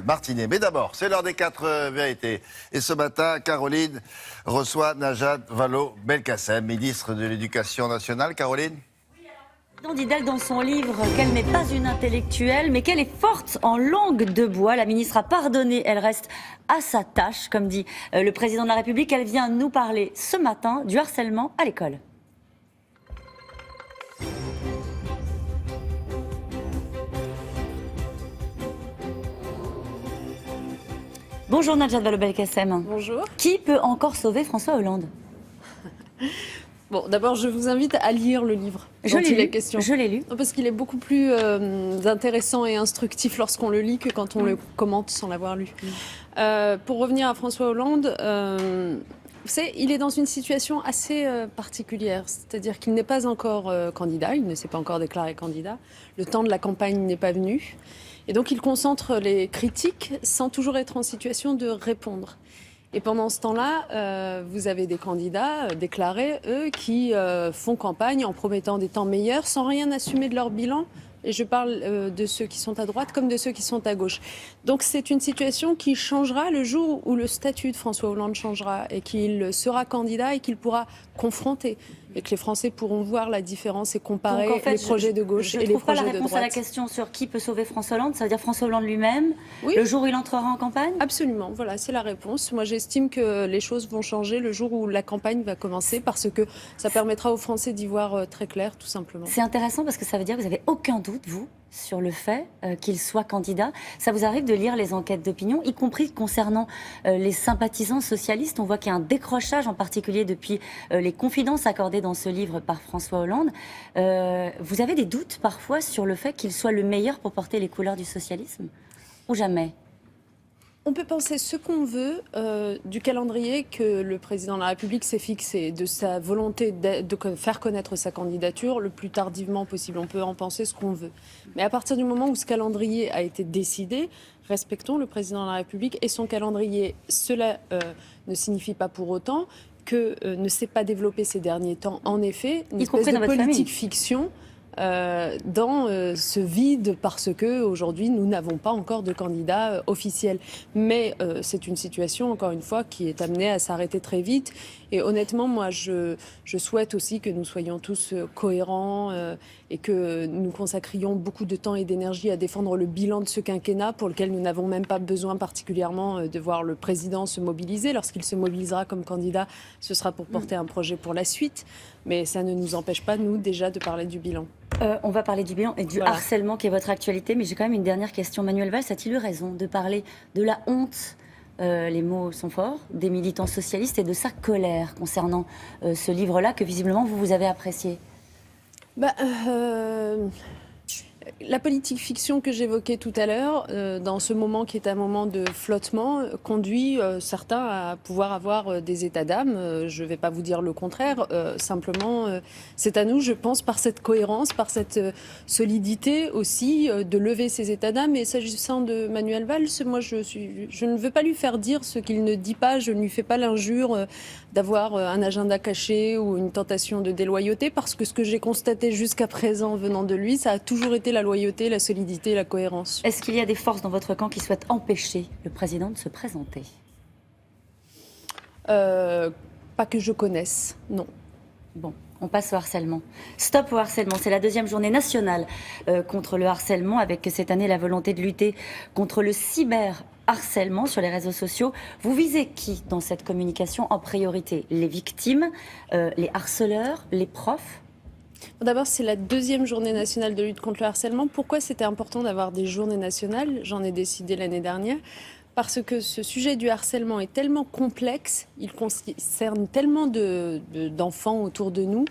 Martinet. Mais d'abord, c'est l'heure des 4 vérités. Et ce matin, Caroline reçoit Najat Vallaud-Belkacem, ministre de l'Éducation nationale. Caroline ? Dit d'elle dans son livre qu'elle n'est pas une intellectuelle, mais qu'elle est forte en langue de bois. La ministre a pardonné, elle reste à sa tâche, comme dit le président de la République. Elle vient nous parler ce matin du harcèlement à l'école. Bonjour Najat Vallaud-Belkacem. Bonjour. Qui peut encore sauver François Hollande ? Bon, d'abord, je vous invite à lire le livre. Je l'ai lu. Parce qu'il est beaucoup plus intéressant et instructif lorsqu'on le lit que quand on le commente sans l'avoir lu. Pour revenir à François Hollande, il est dans une situation assez particulière. C'est-à-dire qu'il n'est pas encore candidat, il ne s'est pas encore déclaré candidat. Le temps de la campagne n'est pas venu. Et donc, il concentre les critiques sans toujours être en situation de répondre. Et pendant ce temps-là, vous avez des candidats déclarés, eux, qui font campagne en promettant des temps meilleurs sans rien assumer de leur bilan. Et je parle de ceux qui sont à droite comme de ceux qui sont à gauche. Donc c'est une situation qui changera le jour où le statut de François Hollande changera et qu'il sera candidat et qu'il pourra confronter. Et que les Français pourront voir la différence et comparer les projets de gauche et les projets de droite. Je ne trouve pas la réponse à la question sur qui peut sauver François Hollande. Ça veut dire François Hollande lui-même, oui. Le jour où il entrera en campagne ? Absolument, voilà, c'est la réponse. Moi, j'estime que les choses vont changer le jour où la campagne va commencer parce que ça permettra aux Français d'y voir très clair, tout simplement. C'est intéressant parce que ça veut dire que vous n'avez aucun doute, vous, sur le fait qu'il soit candidat. Ça vous arrive de lire les enquêtes d'opinion, y compris concernant les sympathisants socialistes. On voit qu'il y a un décrochage, en particulier depuis les confidences accordées dans ce livre par François Hollande. Vous avez des doutes parfois sur le fait qu'il soit le meilleur pour porter les couleurs du socialisme ? Ou jamais ? On peut penser ce qu'on veut du calendrier que le président de la République s'est fixé, de sa volonté de faire connaître sa candidature le plus tardivement possible. On peut en penser ce qu'on veut. Mais à partir du moment où ce calendrier a été décidé, respectons le président de la République et son calendrier. Cela ne signifie pas pour autant que ne s'est pas développé ces derniers temps, en effet, une espèce de politique fiction dans ce vide parce que aujourd'hui nous n'avons pas encore de candidat officiel. Mais c'est une situation, encore une fois, qui est amenée à s'arrêter très vite. Et honnêtement, moi, je souhaite aussi que nous soyons tous cohérents et que nous consacrions beaucoup de temps et d'énergie à défendre le bilan de ce quinquennat pour lequel nous n'avons même pas besoin particulièrement de voir le président se mobiliser. Lorsqu'il se mobilisera comme candidat, ce sera pour porter un projet pour la suite. Mais ça ne nous empêche pas, nous, déjà, de parler du bilan. On va parler du bilan et du harcèlement qui est votre actualité. Mais j'ai quand même une dernière question. Manuel Valls a-t-il eu raison de parler de la honte, les mots sont forts, des militants socialistes et de sa colère concernant ce livre-là que visiblement vous avez apprécié ? La politique fiction que j'évoquais tout à l'heure, dans ce moment qui est un moment de flottement, conduit certains à pouvoir avoir des états d'âme. Je ne vais pas vous dire le contraire. Simplement, c'est à nous, je pense, par cette cohérence, par cette solidité aussi, de lever ces états d'âme. Et s'agissant de Manuel Valls, moi, je ne veux pas lui faire dire ce qu'il ne dit pas. Je ne lui fais pas l'injure d'avoir un agenda caché ou une tentation de déloyauté, parce que ce que j'ai constaté jusqu'à présent venant de lui, ça a toujours été la loyauté, la solidité, la cohérence. Est-ce qu'il y a des forces dans votre camp qui souhaitent empêcher le président de se présenter ? Pas que je connaisse, non. Bon, on passe au harcèlement. Stop au harcèlement, c'est la deuxième journée nationale contre le harcèlement, avec cette année la volonté de lutter contre le cyberharcèlement sur les réseaux sociaux. Vous visez qui dans cette communication en priorité ? Les victimes, les harceleurs, les profs ? D'abord, c'est la deuxième journée nationale de lutte contre le harcèlement. Pourquoi c'était important d'avoir des journées nationales ? J'en ai décidé l'année dernière. Parce que ce sujet du harcèlement est tellement complexe, il concerne tellement d'enfants autour de nous,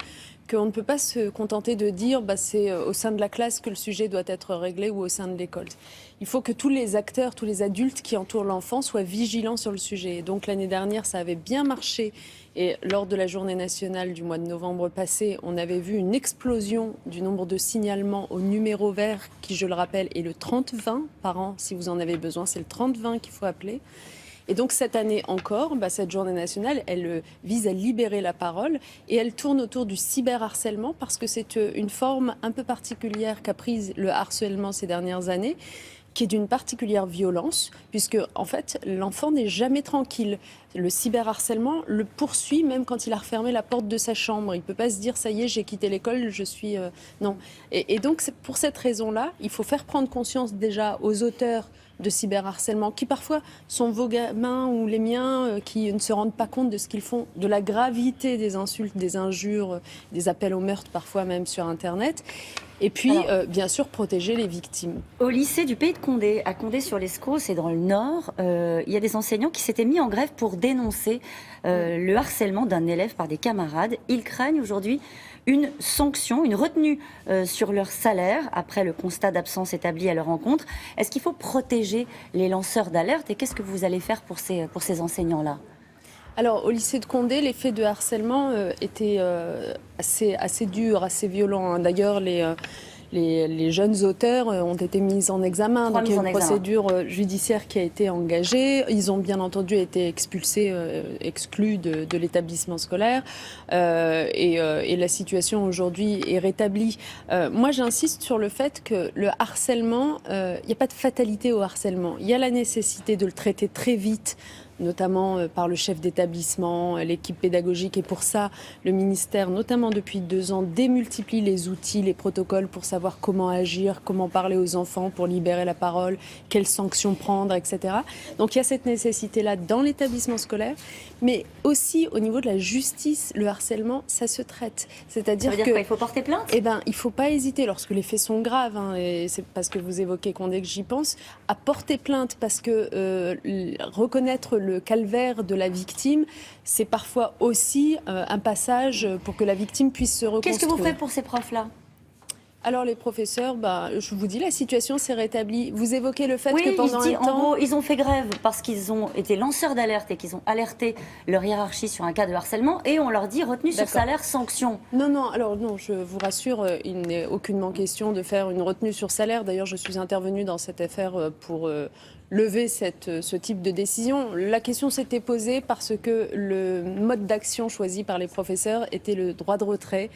qu'on ne peut pas se contenter de dire c'est au sein de la classe que le sujet doit être réglé ou au sein de l'école. Il faut que tous les acteurs, tous les adultes qui entourent l'enfant soient vigilants sur le sujet. Et donc l'année dernière, ça avait bien marché. Et lors de la journée nationale du mois de novembre passé, on avait vu une explosion du nombre de signalements au numéro vert, qui, je le rappelle, est le 30-20 par an. Si vous en avez besoin, c'est le 30-20 qu'il faut appeler. Et donc cette année encore, cette journée nationale, elle vise à libérer la parole et elle tourne autour du cyberharcèlement parce que c'est une forme un peu particulière qu'a prise le harcèlement ces dernières années. qui est d'une particulière violence, puisque en fait l'enfant n'est jamais tranquille. Le cyberharcèlement le poursuit même quand il a refermé la porte de sa chambre. Il ne peut pas se dire ça y est, j'ai quitté l'école, je suis... Non. Et donc c'est pour cette raison-là, il faut faire prendre conscience déjà aux auteurs de cyberharcèlement, qui parfois sont vos gamins ou les miens, qui ne se rendent pas compte de ce qu'ils font, de la gravité des insultes, des injures, des appels au meurtre parfois même sur Internet. Et puis, bien sûr, protéger les victimes. Au lycée du Pays de Condé, à Condé-sur-l'Escaut, c'est dans le Nord, il y a des enseignants qui s'étaient mis en grève pour dénoncer le harcèlement d'un élève par des camarades. Ils craignent aujourd'hui une sanction, une retenue sur leur salaire après le constat d'absence établi à leur encontre. Est-ce qu'il faut protéger les lanceurs d'alerte et qu'est-ce que vous allez faire pour ces enseignants-là ? Alors, au lycée de Condé, les faits de harcèlement étaient assez durs, assez violents. D'ailleurs, les jeunes auteurs ont été mis en examen. Donc, il y a une procédure judiciaire qui a été engagée. Ils ont bien entendu été expulsés, exclus de l'établissement scolaire. Et la situation aujourd'hui est rétablie. Moi, j'insiste sur le fait que le harcèlement, il n'y a pas de fatalité au harcèlement. Il y a la nécessité de le traiter très vite, notamment par le chef d'établissement, l'équipe pédagogique. Et pour ça, le ministère, notamment depuis 2 ans, démultiplie les outils, les protocoles pour savoir comment agir, comment parler aux enfants pour libérer la parole, quelles sanctions prendre, etc. Donc il y a cette nécessité-là dans l'établissement scolaire, mais aussi au niveau de la justice, le harcèlement, ça se traite. C'est-à-dire qu'il faut porter plainte ? Eh ben, il ne faut pas hésiter, lorsque les faits sont graves, et c'est parce que vous évoquez Condé que j'y pense, à porter plainte, parce que reconnaître le calvaire de la victime, c'est parfois aussi un passage pour que la victime puisse se reconstruire. Qu'est-ce que vous faites pour ces profs-là ? Alors les professeurs, je vous dis, la situation s'est rétablie. Vous évoquez le fait que pendant un temps... En gros, ils ont fait grève parce qu'ils ont été lanceurs d'alerte et qu'ils ont alerté leur hiérarchie sur un cas de harcèlement et on leur dit retenue sur salaire, sanction. Non, alors non, je vous rassure, il n'est aucunement question de faire une retenue sur salaire. D'ailleurs, je suis intervenue dans cette affaire pour lever ce type de décision. La question s'était posée parce que le mode d'action choisi par les professeurs était le droit de retrait.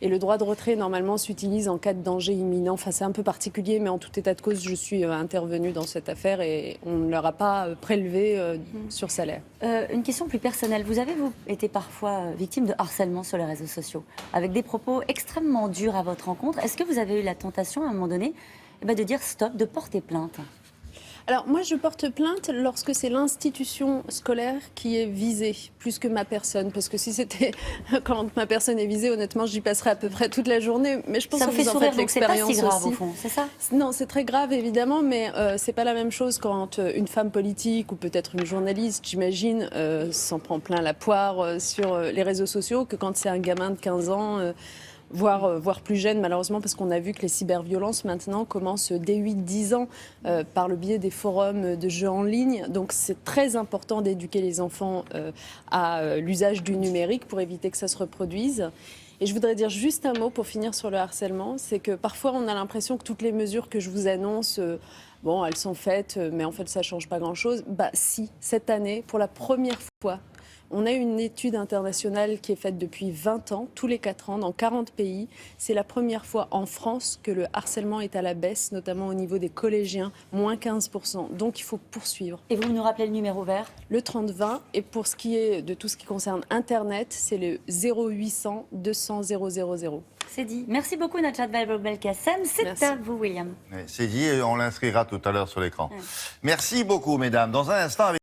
Et le droit de retrait, normalement, s'utilise en cas de danger imminent. Enfin, c'est un peu particulier, mais en tout état de cause, je suis intervenue dans cette affaire et on ne leur a pas prélevé sur salaire. Une question plus personnelle. Vous avez, été parfois victime de harcèlement sur les réseaux sociaux, avec des propos extrêmement durs à votre rencontre. Est-ce que vous avez eu la tentation, à un moment donné, de dire stop, de porter plainte ? Alors moi je porte plainte lorsque c'est l'institution scolaire qui est visée, plus que ma personne. Parce que si c'était quand ma personne est visée, honnêtement j'y passerais à peu près toute la journée. Mais je pense que vous en faites l'expérience aussi. C'est pas si grave au fond, c'est ça ? Non, c'est très grave évidemment, mais c'est pas la même chose quand une femme politique ou peut-être une journaliste, j'imagine, s'en prend plein la poire sur les réseaux sociaux que quand c'est un gamin de 15 ans... Voire plus jeune, malheureusement, parce qu'on a vu que les cyberviolences, maintenant, commencent dès 8-10 ans par le biais des forums de jeux en ligne. Donc, c'est très important d'éduquer les enfants à l'usage du numérique pour éviter que ça se reproduise. Et je voudrais dire juste un mot pour finir sur le harcèlement. C'est que parfois, on a l'impression que toutes les mesures que je vous annonce... Bon, elles sont faites, mais en fait, ça ne change pas grand-chose. Si, cette année, pour la première fois, on a une étude internationale qui est faite depuis 20 ans, tous les 4 ans, dans 40 pays. C'est la première fois en France que le harcèlement est à la baisse, notamment au niveau des collégiens, moins 15%. Donc, il faut poursuivre. Et vous nous rappelez le numéro vert ? Le 30-20. Et pour ce qui est de tout ce qui concerne Internet, c'est le 0800 200 000. C'est dit. Merci beaucoup, Najat Vallaud-Belkacem. C'est à vous, William. C'est dit et on l'inscrira tout à l'heure sur l'écran. Merci beaucoup, mesdames. Dans un instant, avec